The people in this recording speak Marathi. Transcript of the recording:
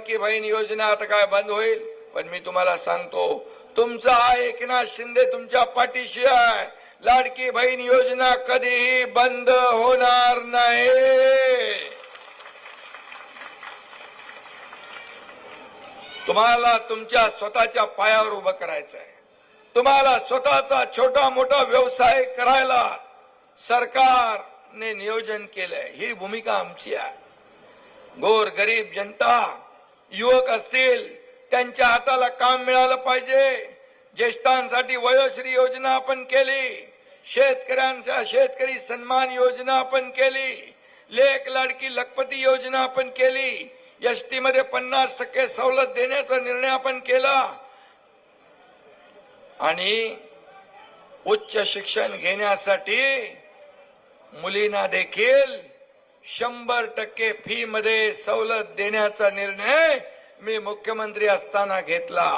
लाडकी बहीण योजना आता काय बंद होईल, पण मी तुम्हाला सांगतो तुमचा एकनाथ शिंदे तुमच्या पाठीशी आहे. लाडकी बहीण योजना कधीही बंद होणार नाही. तुम्हाला तुमच्या स्वतःच्या पायावर उभं करायचं आहे. तुम्हाला स्वतःचा छोटा मोठा व्यवसाय करायला सरकारने नियोजन केलंय. ही भूमिका आमची आहे. गोर गरीब जनता, युवक असतील त्यांच्या हाताला काम मिळालं पाहिजे. ज्येष्ठांसाठी वयोश्री योजना आपण केली. शेतकऱ्यांच्या शेतकरी सन्मान योजना आपण केली. लेक लाडकी लखपती योजना आपण केली. एसटी मध्ये 50% सवलत देण्याचा निर्णय आपण केला. आणि उच्च शिक्षण घेण्यासाठी मुलींना देखील 100% फी मध्ये सवलत देण्याचा निर्णय मी मुख्यमंत्री असताना घेतला.